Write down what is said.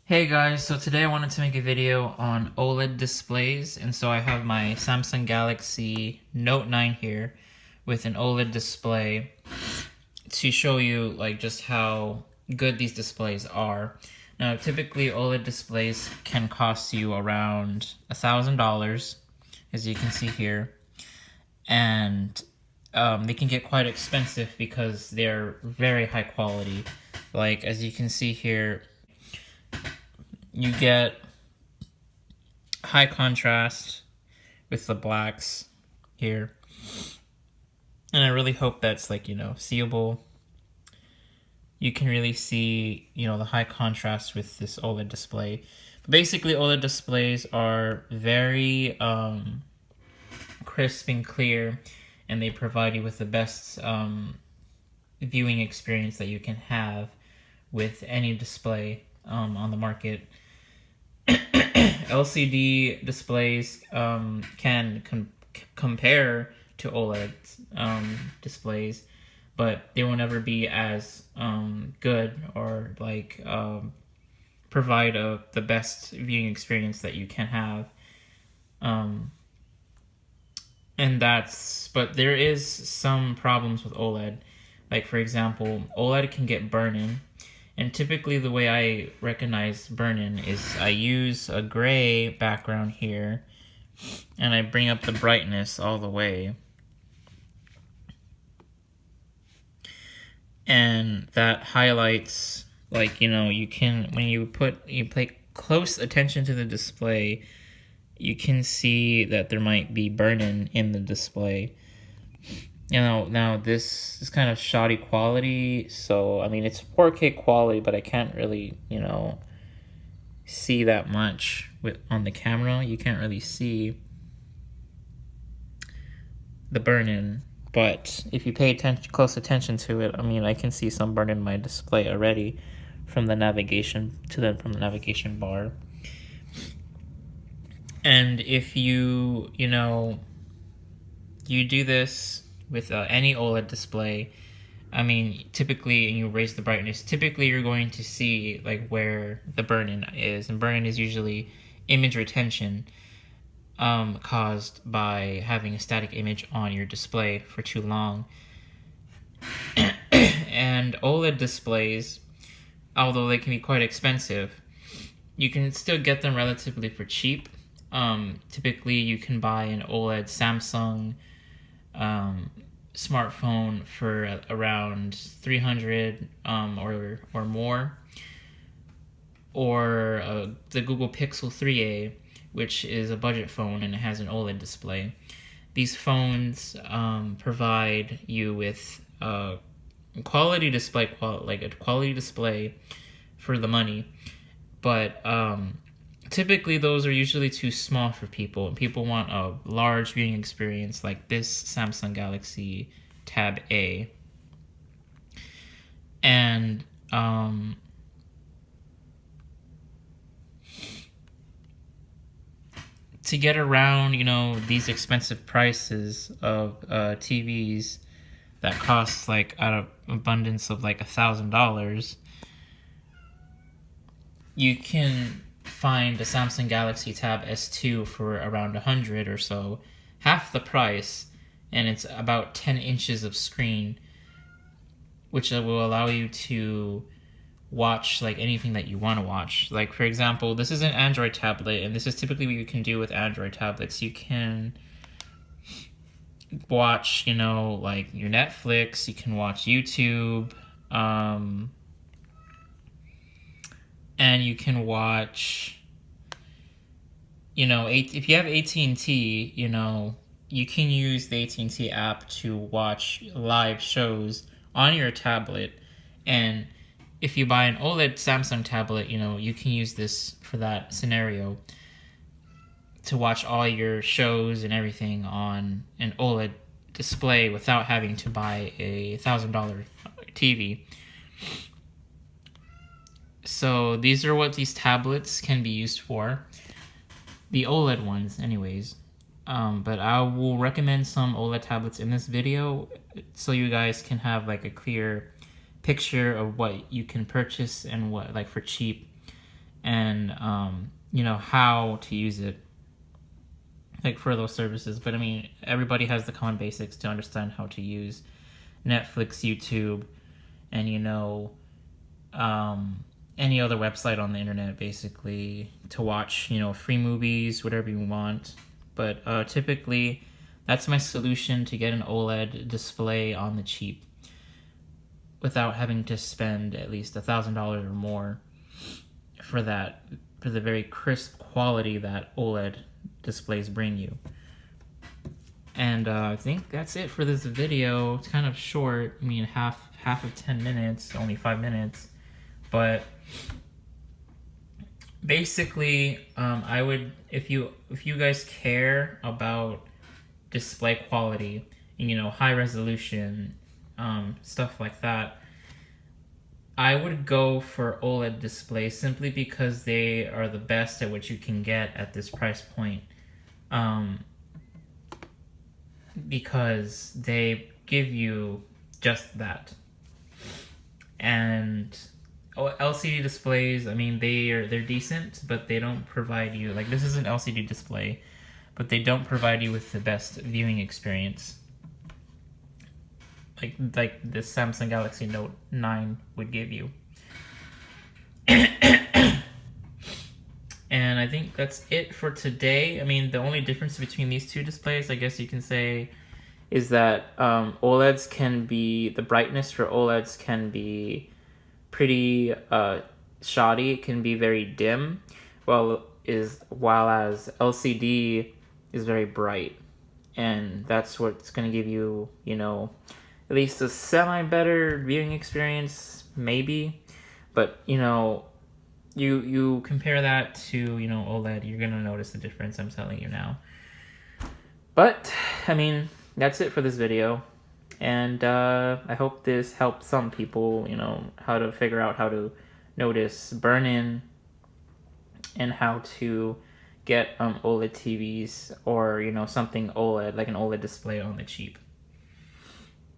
Hey guys, so today I wanted to make a video on OLED displays, and so I have my Samsung Galaxy Note 9 here with an OLED display to show you like just how good these displays are. Now typically OLED displays can cost you around $1,000, as you can see here, and they can get quite expensive because they're very high quality. Like as you can see here, you get high contrast with the blacks here, and I really hope that's seeable. You can really see the high contrast with this OLED display. But basically OLED displays are very crisp and clear, and they provide you with the best viewing experience that you can have with any display on the market. LCD displays can compare to OLED displays, but they will never be as good or provide the best viewing experience that you can have. But there is some problems with OLED. Like for example, OLED can get burn-in. And typically the way I recognize burn-in is I use a gray background here, and I bring up the brightness all the way. And that highlights, you can, when you pay close attention to the display, you can see that there might be burn-in in the display. Now this is kind of shoddy quality, so I mean it's 4K quality, but I can't really, see that much on the camera. You can't really see the burn-in, but if you pay close attention to it, I mean I can see some burn in my display already from the navigation bar. And if you do this with any OLED display, I mean, typically, and you raise the brightness, typically you're going to see where the burn-in is, and burn-in is usually image retention caused by having a static image on your display for too long. And OLED displays, although they can be quite expensive, you can still get them relatively for cheap. Typically, you can buy an OLED Samsung smartphone for around $300 or more, or the Google Pixel 3a, which is a budget phone and it has an OLED display. These phones provide you with a quality display, a quality display for the money, but typically those are usually too small for people, and people want a large viewing experience like this Samsung Galaxy Tab A. And to get around, these expensive prices of TVs that cost out of abundance of $1,000, you can find a Samsung Galaxy Tab S2 for around $100 or so, half the price, and it's about 10 inches of screen, which will allow you to watch anything that you want to watch. Like for example, this is an Android tablet, and this is typically what you can do with Android tablets. You can watch, your Netflix, you can watch YouTube, and you can watch, if you have AT&T, you can use the AT&T app to watch live shows on your tablet. And if you buy an OLED Samsung tablet, you can use this for that scenario to watch all your shows and everything on an OLED display without having to buy a $1,000 TV. So these are what these tablets can be used for. The OLED ones, anyways. But I will recommend some OLED tablets in this video so you guys can have a clear picture of what you can purchase and what for cheap and how to use it, like for those services. But I mean, everybody has the common basics to understand how to use Netflix, YouTube, and any other website on the internet, basically, to watch free movies, whatever you want. But typically, that's my solution to get an OLED display on the cheap without having to spend at least $1,000 or more for the very crisp quality that OLED displays bring you. And I think that's it for this video. It's kind of short. I mean, half of 10 minutes, only 5 minutes. But basically, I would, if you guys care about display quality and high resolution, stuff like that, I would go for OLED displays simply because they are the best at what you can get at this price point. Because they give you just that. And LCD displays, I mean, they're decent, but they don't provide you, like, this is an LCD display, but they don't provide you with the best viewing experience like the Samsung Galaxy Note 9 would give you. And I think that's it for today. I mean, the only difference between these two displays, I guess you can say, is that the brightness for OLEDs can be pretty shoddy. It can be very dim, while as LCD is very bright. And that's what's going to give you, at least a semi-better viewing experience, maybe. But, you compare that to, OLED, you're going to notice the difference, I'm telling you now. But, I mean, that's it for this video. And I hope this helped some people, how to figure out how to notice burn-in and how to get OLED TVs or, something OLED, like an OLED display on the cheap.